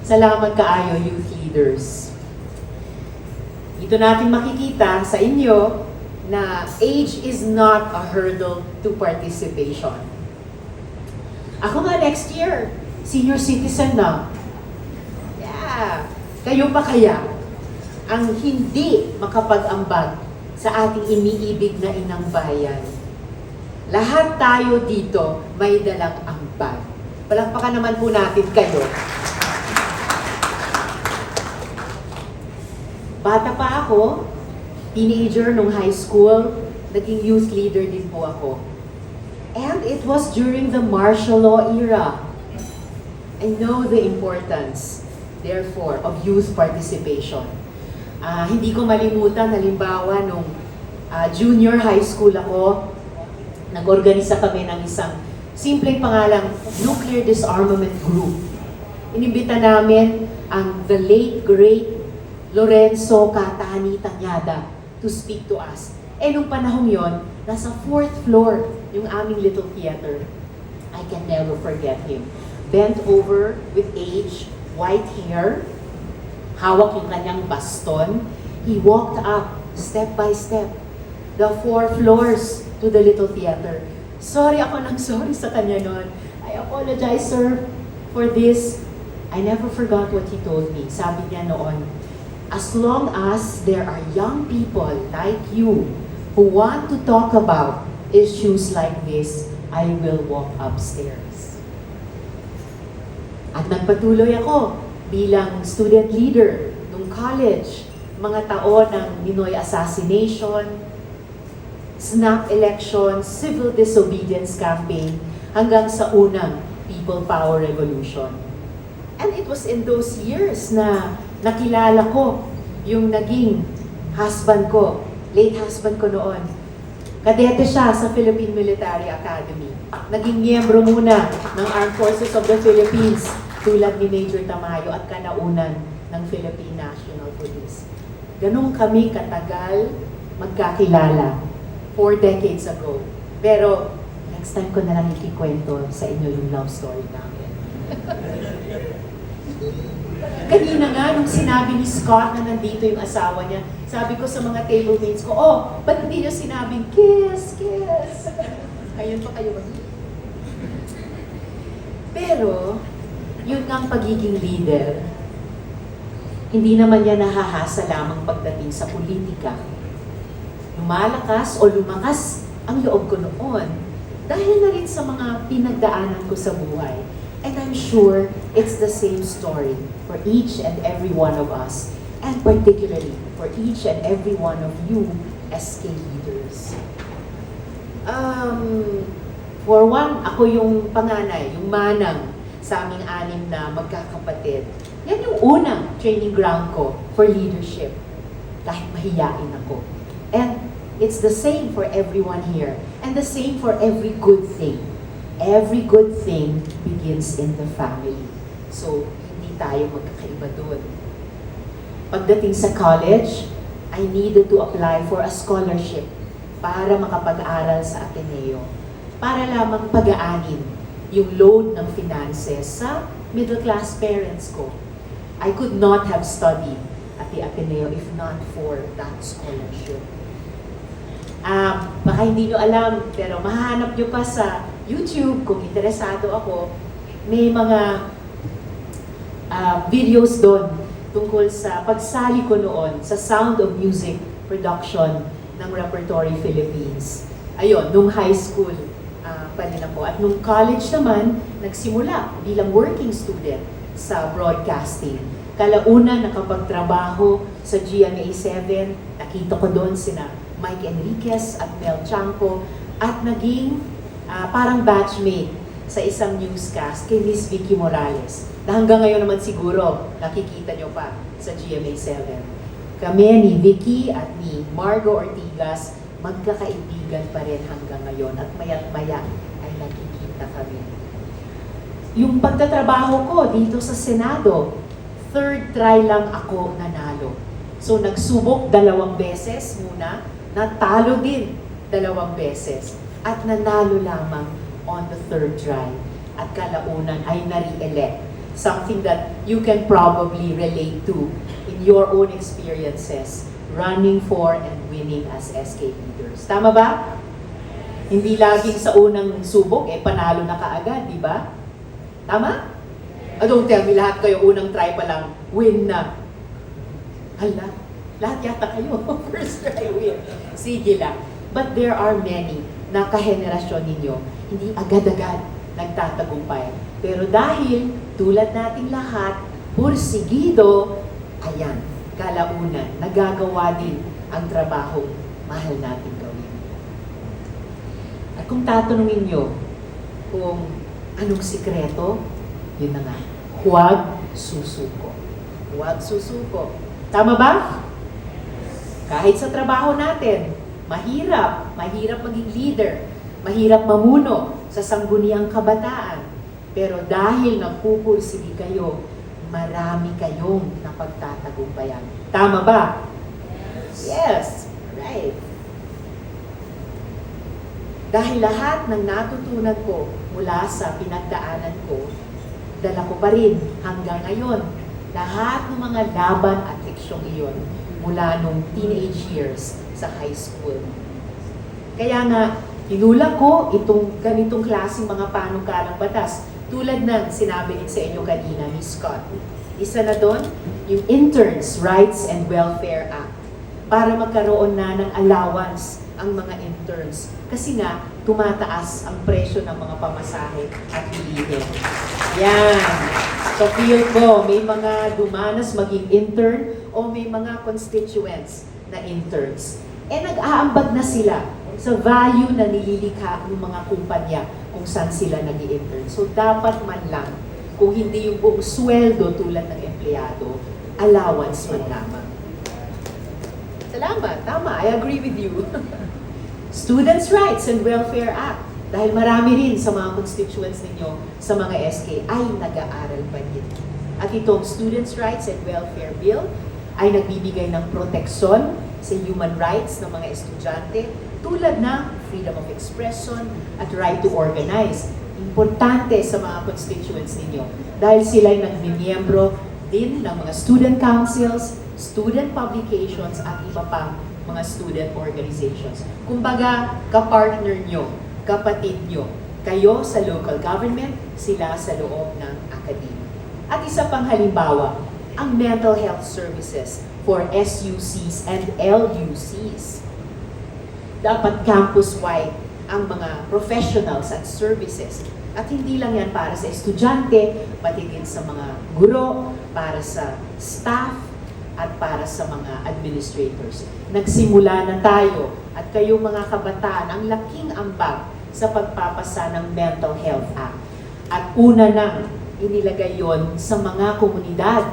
Salamat kaayo, youth leaders. Dito natin makikita sa inyo na age is not a hurdle to participation. Ako nga next year, senior citizen na. Yeah. Kayo pa kaya ang hindi makapag-ambag sa ating iniibig na inang bayan? Lahat tayo dito may dalang ambag. Palakpakan naman po natin kayo. Bata pa ako, teenager nung high school, naging youth leader din po ako. And it was during the martial law era. I know the importance, therefore, of youth participation. Hindi ko malimutan, halimbawa, nung junior high school ako, nag-organisa kami ng isang simpleng pangalang Nuclear Disarmament Group. Inimbita namin ang the late, great Lorenzo Catani Tañada to speak to us. Nung panahong yon, nasa 4th floor yung aming little theater. I can never forget him. Bent over with age, white hair, hawak yung kanyang baston. He walked up, step by step, the 4 floors to the little theater. Sorry sorry sa kanya noon. I apologize, sir, for this. I never forgot what he told me. Sabi niya noon, as long as there are young people like you who want to talk about issues like this, I will walk upstairs. At nagpatuloy ako bilang student leader nung college, mga taon ng Ninoy assassination, snap election, civil disobedience campaign, hanggang sa unang People Power Revolution. And it was in those years na nakilala ko yung naging husband ko, late husband ko noon. Kadete siya sa Philippine Military Academy. Naging miyembro muna ng Armed Forces of the Philippines tulad ni Major Tamayo at kanaunan ng Philippine National Police. Ganun kami katagal magkakilala 4 decades ago. Pero next time ko na lang ikikwento sa inyo yung love story namin. Kanina nga, nung sinabi ni Scott na nandito yung asawa niya, sabi ko sa mga table mates ko, oh, ba't hindi niyo sinabing, kiss, kiss? Ayun pa kayo. Pero, yun ang pagiging leader, hindi naman yan nahahasa lamang pagdating sa politika. Lumalakas o lumakas ang loob ko noon dahil na rin sa mga pinagdaanan ko sa buhay. And I'm sure it's the same story for each and every one of us, and particularly for each and every one of you SK leaders. For one, ako yung panganay, yung manang sa aming 6 na magkakapatid. Yan yung unang training ground ko for leadership, kahit mahiyain ako. And it's the same for everyone here, and the same for every good thing. Every good thing begins in the family. So, hindi tayo magkakaiba doon. Pagdating sa college, I needed to apply for a scholarship para makapag-aral sa Ateneo. Para lamang pag-aanin yung load ng finances sa middle-class parents ko. I could not have studied at the Ateneo if not for that scholarship. Baka hindi nyo alam, pero mahanap nyo pa sa YouTube, kung interesado ako, may mga videos doon tungkol sa pagsali ko noon sa Sound of Music production ng Repertory Philippines. Ayun, nung high school pa rin ako. At nung college naman, nagsimula bilang working student sa broadcasting. Kalauna nakapagtrabaho sa GMA7, nakita ko doon sina Mike Enriquez at Mel Chanco, at naging parang batchmate sa isang newscast kay Miss Vicky Morales, na hanggang ngayon naman siguro nakikita nyo pa sa GMA7. Kami ni Vicky at ni Margo Ortigas, magkakaibigan pa rin hanggang ngayon, at maya't maya ay nakikita kami. Yung pagtatrabaho ko dito sa Senado, 3rd try lang ako nanalo. So nagsubok 2 beses muna, natalo din 2 beses, at nanalo lamang on the 3rd try. At kalaunan ay nare-elect something that you can probably relate to in your own experiences running for and winning as SK leaders. Tama ba? Hindi laging sa unang subok, panalo na kaagad, di ba? Tama? Don't tell me lahat kayo unang try pa lang, win na. Hala, lahat yata kayo, first try win. Sige lang. But there are many na kahenerasyon ninyo, hindi agad-agad nagtatagumpay. Pero dahil, tulad nating lahat, pursigido, ayan, kalaunan, nagagawa din ang trabahong mahal natin gawin. At kung tatanungin nyo kung anong sikreto, yun na nga, huwag susuko. Huwag susuko. Tama ba? Kahit sa trabaho natin, mahirap maging leader, mahirap mamuno sa sangguniang kabataan. Pero dahil nagpupursige kayo, marami kayong napagtatagumpayan. Tama ba? Yes, right. Dahil lahat ng natutunan ko mula sa pinagdaanan ko, dala ko pa rin hanggang ngayon. Lahat ng mga laban at leksyong iyon mula nung teenage years sa high school. Kaya nga, tinulak ko itong ganitong klaseng mga panukalang batas. Tulad ng sinabi sa inyo kanina ni Scott. Isa na doon, yung Interns' Rights and Welfare Act. Para magkaroon na ng allowance ang mga interns. Kasi nga, tumataas ang presyo ng mga pamasahe at bilihin. Yan. So feel ko, may mga dumanas maging intern o may mga constituents na interns. Nag-aambag na sila sa value na nililikha ng mga kumpanya kung saan sila nag-i-intern. So dapat man lang, kung hindi yung buong sweldo tulad ng empleyado, allowance man lamang. Salamat, tama, I agree with you. Students' Rights and Welfare Act. Dahil marami rin sa mga constituents ninyo sa mga SK ay nag-aaral pa din. At itong Students' Rights and Welfare Bill ay nagbibigay ng proteksyon sa human rights ng mga estudyante tulad ng freedom of expression at right to organize. Importante sa mga constituents ninyo dahil sila'y nagmimiyembro din ng mga student councils, student publications at iba pang mga student organizations. Kumbaga, kapartner nyo, kapatid nyo, kayo sa local government, sila sa loob ng academia. At isa pang halimbawa, ang mental health services for SUCs and LUCs. Dapat campus-wide ang mga professionals at services. At hindi lang yan para sa estudyante, pati din sa mga guro, para sa staff, at para sa mga administrators. Nagsimula na tayo at kayong mga kabataan ang laking ambag sa pagpapasa ng Mental Health Act. At una nang inilagay yon sa mga komunidad.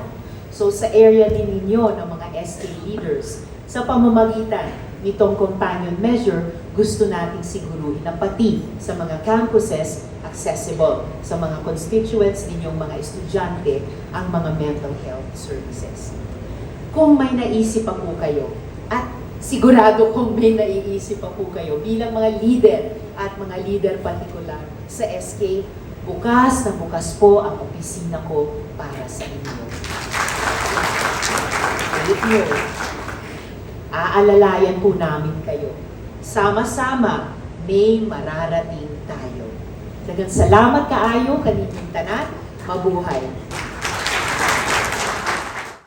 So sa area din ninyo ng mga SK leaders, sa pamamagitan nitong companion measure, gusto nating siguruhin na pati sa mga campuses, accessible sa mga constituents ninyong mga estudyante ang mga mental health services. Kung may naisip pa po kayo, at sigurado kung may naiisip pa po kayo bilang mga leader at mga leader partikular sa SK, bukas na bukas po ang opisina ko para sa inyo. With you, aalalayan po namin kayo. Sama-sama, may mararating tayo. Daghang salamat kaayo, kaninyong tanan, mabuhay.